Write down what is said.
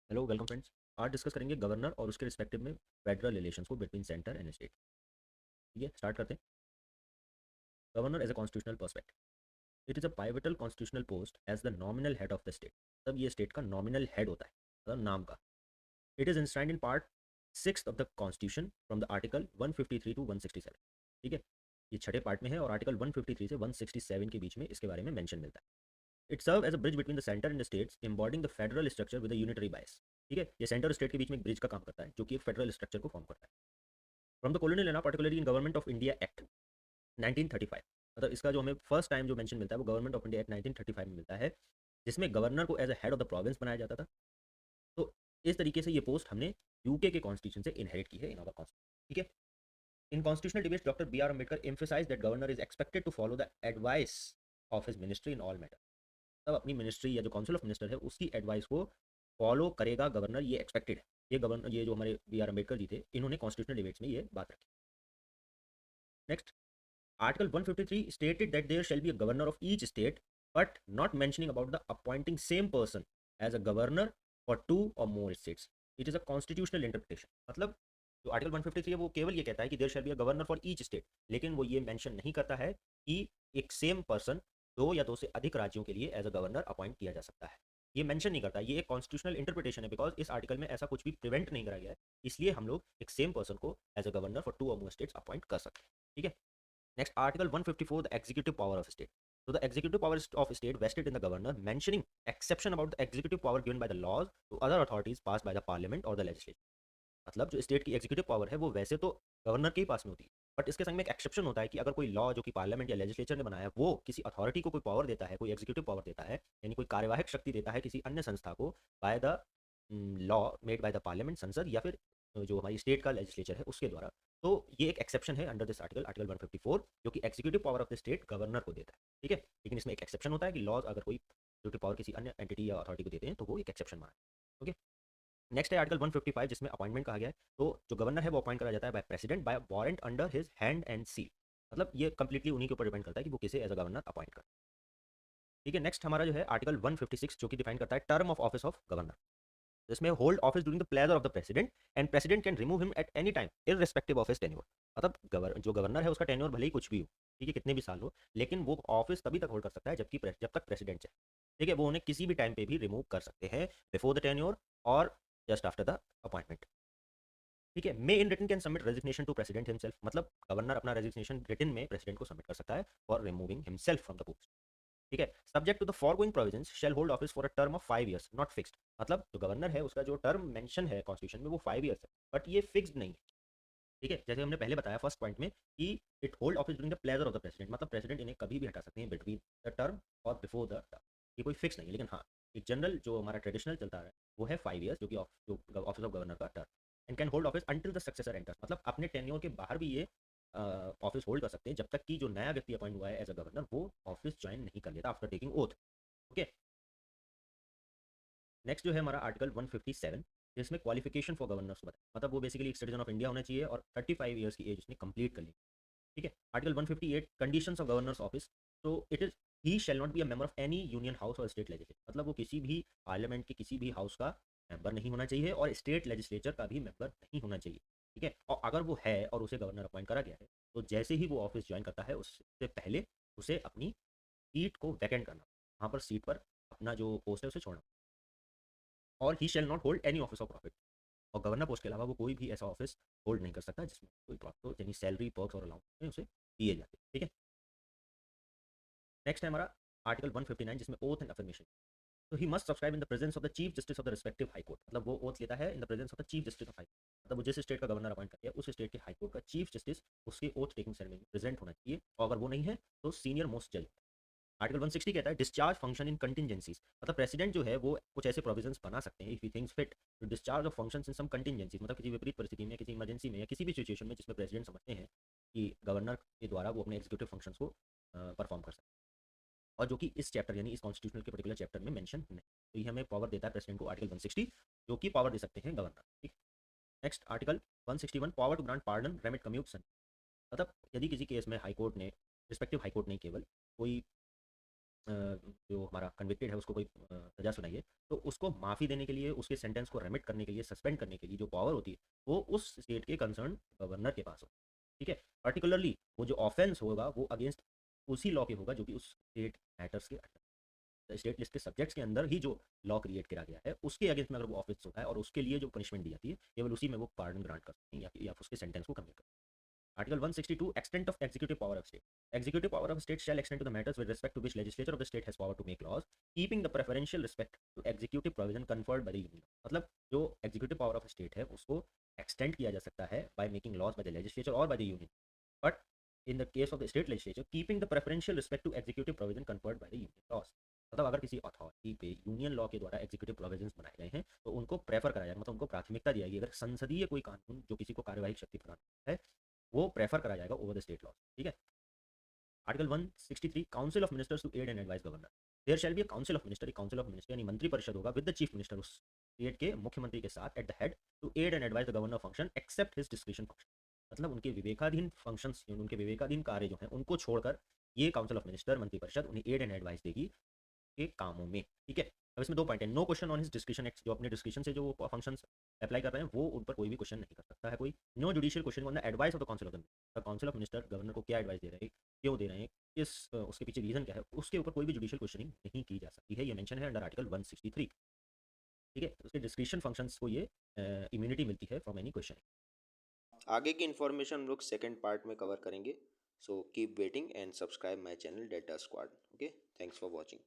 Hello welcome friends. आज discuss करेंगे governor और उसके रिस्पेक्टिव में फेडरल रिलेशंस को बिटवीन सेंटर एंड स्टेट। ठीक है, स्टार्ट करते हैं। Governor as a constitutional perspective, it is a pivotal constitutional post as the nominal head of the state. तब ये स्टेट का नॉमिनल हेड होता है, मतलब नाम का। It is inscribed in part 6 of the constitution from the article 153 to 167। ठीक है, ये छठे पार्ट में है और आर्टिकल 153 से 167 के बीच में इसके बारे में मेंशन मिलता है। It serve as a bridge between the centre and the states, embodying the federal structure with a unitary bias. ठीक है, ये सेंटर और स्टेट के बीच में एक ब्रिज का काम करता है जो कि एक फेडरल स्ट्रक्चर को फॉर्म करता है। From the colonial era, particularly in government of India act 1935। मतलब इसका जो हमें फर्स्ट टाइम जो मेंशन मिलता है वो गवर्नमेंट ऑफ इंडिया एक्ट 1935 में मिलता है, जिसमें गवर्नर को as a head of the province बनाया जाता था। तो इस तरीके से ये पोस्ट हमने यूके के कॉन्स्टिट्यूशन से इनहेरिट की है इन आवर कॉन्स्टिट्यूशन। ठीक है, in constitutional debates doctor B R Ambedkar emphasized that governor is expected to follow the advice of his ministry in all matter. तब अपनी मिनिस्ट्री या जो काउंसिल ऑफ मिनिस्टर है उसकी एडवाइस को फॉलो करेगा गवर्नर, ये एक्सपेक्टेड है। ये गवर्नर, ये जो हमारे बी आर अम्बेडकर जी थे, इन्होंने कॉन्स्टिट्यूशनल डिबेट्स में ये बात रखी। Next, Article 153 stated that there shall be a governor of each state, but not mentioning about the appointing same person as a governor for two or more states. It is a constitutional interpretation. मतलब जो article 153 है वो केवल ये कहता है कि there shall be a governor for each state, लेकिन वो ये मेंशन नहीं करता है कि एक सेम पर्सन दो या दो से अधिक राज्यों के लिए एज अ गवर्नर अपॉइंट किया जा सकता है। ये मेंशन नहीं करता, ये एक कॉन्स्टिट्यूशनल इंटरप्रिटेशन है, बिकॉज इस आर्टिकल में ऐसा कुछ भी प्रिवेंट नहीं करा गया है। इसलिए हम लोग एक सेम पर्सन को as a governor for two और मोर स्टेट्स अपॉइंट कर सकते हैं। ठीक है। Next, Article 154, the executive power of state. So the executive power of state vested in the governor, mentioning exception about the executive power given by the laws to other authorities passed by the parliament or the legislature. मतलब जो state की executive power है वो वैसे तो governor के ही पास में होती है, बट इसके संग में एक एक्सेप्शन होता है कि अगर कोई लॉ जो कि पार्लियामेंट या लेजिस्लेचर ने बनाया है वो किसी अथॉरिटी को कोई पावर देता है, कोई एग्जीक्यूटिव पावर देता है, यानी कोई कार्यवाहक शक्ति देता है किसी अन्य संस्था को, by the law made by the parliament, संसद, या फिर जो हमारी स्टेट का लेजिस्लेचर है उसके द्वारा, तो ये एक एक्सेप्शन है अंडर दिस आर्टिकल, आर्टिकल 154, जो कि executive power of the state governor को देता है। ठीक है, लेकिन इसमें एक एक्सेप्शन होता है कि लॉज अगर कोई एग्जीक्यूटिव पावर किसी अन्य एंटिटी या अथॉरिटी को देते हैं तो वो एक एक्सेप्शन माना है। ओके। नेक्स्ट है आर्टिकल 155, जिसमें अपॉइंटमेंट कहा गया है। तो जो गवर्नर है वो अपॉइंट करा जाता है by president bye warrant under his hand and seal. मतलब ये कंप्लीटली उन्हीं के ऊपर डिपेंड करता है कि वो किसे एज अ गवर्नर अपॉइंट कर। ठीक है, नेक्स्ट हमारा जो है आर्टिकल 156, जो कि डिफाइन करता है term of office of governor. जिसमें hold office during the pleasure of the president and president can remove him at any time irrespective of his tenure. मतलब जो गवर्नर है उसका टेन्योर भले ही कुछ भी हो, ठीक है, कितने भी साल हो, लेकिन वो ऑफिस तभी तक होल्ड कर सकता है जब तक प्रेसिडेंट है। ठीक है, वो उन्हें किसी भी टाइम पे भी रिमूव कर सकते हैं, बिफोर द टेन्योर और जस्ट आफ्टर द अपॉइंटमेंट। ठीक है, may in written can submit resignation to president himself. मतलब गवर्नर अपना रेजिग्नेशन रिटन में प्रेसिडेंट को सबमिट कर सकता है for removing himself from the post. ठीक है, subject to the foregoing provisions shall hold office for a term of 5 years, not fixed. मतलब जो गवर्नर है उसका जो टर्म मेंशन है कॉन्स्टिट्यूशन में वो 5 years है, बट ये फिक्स्ड नहीं है। ठीक है, जैसे हमने पहले बताया फर्स्ट पॉइंट में कि it hold office during the pleasure of the president, मतलब प्रेसिडेंट इन्हें कभी भी हटा सकते हैं बिटवीन द टर्म और बिफोर द टर्म। ये कोई फिक्स नहीं है, लेकिन हाँ, एक जनरल जो हमारा ट्रेडिशनल चलता है वो है 5 years, जो कि जो ऑफिस ऑफ गवर्नर का term. And can hold office until the successor enters. मतलब अपने टेन्योर के बाहर भी ये ऑफिस होल्ड कर सकते हैं जब तक कि जो नया व्यक्ति अपॉइंट हुआ है एज अ गवर्नर वो ऑफिस ज्वाइन नहीं कर लेता after taking oath. Okay. Next जो है हमारा आर्टिकल 157, जिसमें क्वालिफिकेशन फॉर गवर्नर्स बताया। मतलब वो बेसिकली एक सिटीजन ऑफ इंडिया होना चाहिए और 35 years की एज उसने कंप्लीट कर ली। ठीक है, article 158, conditions of governor's office. तो it is he shall not be a member of any union house और स्टेट लेजिस्लेचर। मतलब वो किसी भी पार्लियामेंट के किसी भी हाउस का मेंबर नहीं होना चाहिए और स्टेट लेजिस्लेचर का भी मेंबर नहीं होना चाहिए। ठीक है, और अगर वो है और उसे गवर्नर अपॉइंट करा गया है तो जैसे ही वो ऑफिस ज्वाइन करता है उससे पहले उसे अपनी सीट को वैकेंट करना, वहाँ पर सीट पर अपना जो पोस्ट है उसे छोड़ना। और he shall not hold any office of profit. और गवर्नर पोस्ट के अलावा वो कोई भी ऐसा ऑफिस होल्ड नहीं कर सकता जिसमें कोई प्रॉफिट हो, यानी सैलरी पर्क्स और अलाउंस उसे दिए जाते हैं। ठीक है, नेक्स्ट है हमारा आर्टिकल 159, जिसमें ओथ एंड अफर्मेशन। तो he must subscribe in the presence of the chief justice of the respective high court. मतलब वो ओथ लेता है in the presence of the chief justice of high court. मतलब वो जिस स्टेट का गवर्नर अपॉइंट करती है उस स्टेट के हाई कोर्ट का चीफ जस्टिस उसके ओथ टेकिंग सेरेमनी में प्रेजेंट होना चाहिए, और अगर वो नहीं है तो सीनियर मोस्ट जज। आर्टिकल 160 कहता है डिस्चार्ज फंक्शन इन कंटिजेंसीज। मतलब प्रेसिडेंट जो है वो कुछ ऐसे प्रोविजंस बना सकते हैं if he thinks fit to discharge of functions in some contingencies. मतलब किसी विपरीत परिस्थिति में, किसी इमरजेंसी में या किसी भी सिचुएशन में जिसमें प्रेसिडेंट समझते हैं कि गवर्नर के द्वारा वो अपने एग्जीक्यूटिव फंक्शंस को परफॉर्म कर सकते हैं, और जो कि इस चैप्टर यानी इस कॉन्स्टिट्यूशनल के पर्टिकुलर चैप्टर में मेंशन नहीं। तो ये हमें पावर देता है प्रेसिडेंट को आर्टिकल 160, जो कि पावर दे सकते हैं गवर्नर। ठीक। Next article 161, power to grant pardon remit commute सन। मतलब यदि किसी केस में हाईकोर्ट ने, रिस्पेक्टिव हाईकोर्ट ने केवल कोई जो हमारा कन्विक्टेड है उसको कोई सज़ा सुनाई है, तो उसको माफ़ी देने के लिए, उसके सेंटेंस को रेमिट करने के लिए, सस्पेंड करने के लिए जो पावर होती है, वो उस स्टेट के कंसर्न गवर्नर के पास होती है। ठीक है? पार्टिकुलरली वो जो ऑफेंस होगा वो अगेंस्ट उसी लॉ के होगा जो कि उस स्टेट मैटर्स के अंडर, स्टेट लिस्ट के सब्जेक्ट्स के अंदर ही जो लॉ क्रिएट करा गया है उसके अगेंस्ट में अगर वो ऑफेंस होता है और उसके लिए जो पनिशमेंट दी जाती है केवल उसी में वो पार्डन ग्रांट कर सकते हैं या उसके सेंटेंस को कम्यूट कर। Article 162 extent of executive power of state. Executive power of state shall extend to the matters with respect to which legislature of the state has power to make laws, keeping the preferential respect to executive provision conferred by the union. मतलब जो executive power of a state है उसको extend किया जा सकता है by making laws by the legislature or by the union. But in the case of the state legislature, keeping the preferential respect to executive provision conferred by the union laws. मतलब अगर किसी authority पे union law के द्वारा executive provisions बनाए गए हैं तो उनको प्रेफर कराया जाएगा, मतलब उनको प्राथमिकता दी जाएगी। अगर संसदीय कोई कानून जो किसी को कार्यवाही शक्ति प्रदान करता है वो प्रेफर करा जाएगा ओवर द स्टेट लॉ। ठीक है? Article 163 council of ministers to aid and advise governor. There shall be a council of minister, council of minister यानी मंत्री परिषद होगा विद द चीफ मिनिस्टर, उस स्टेट के मुख्यमंत्री के साथ at the head, to aid and advise the governor function except his discretion function. मतलब उनके विवेकाधीन फंक्शंस, उनके विवेकाधीन कार्य जो हैं उनको छोड़कर ये काउंसिल ऑफ मिनिस्टर, मंत्री परिषद, उन्हें एड एंड एडवाइस देगी के कामों में। ठीक है? अब इसमें दो पॉइंट है। No question on his description act, जो अपने डिस्क्रिप्शन से जो फंक्शंस अप्लाई कर रहे हैं वो उन पर कोई भी क्वेश्चन नहीं कर सकता है कोई। No judicial question on the advice of the council of the council of minister, governor को क्या एडवाइस दे रहे हैं, क्यों दे रहे हैं, किस उसके पीछे रीजन क्या है, उसके ऊपर कोई भी जुडिशियल क्वेश्चनिंग नहीं की जा सकती है। ये मेंशन है अंडर आर्टिकल 163। ठीक है? उसके डिस्क्रिप्शन फंक्शंस को ये इम्यूनिटी मिलती है फ्रॉम एनी क्वेश्चन। आगे की इन्फॉर्मेशन हम लोग सेकंड पार्ट में कवर करेंगे। So keep waiting and subscribe my channel data squad. Okay, thanks for watching.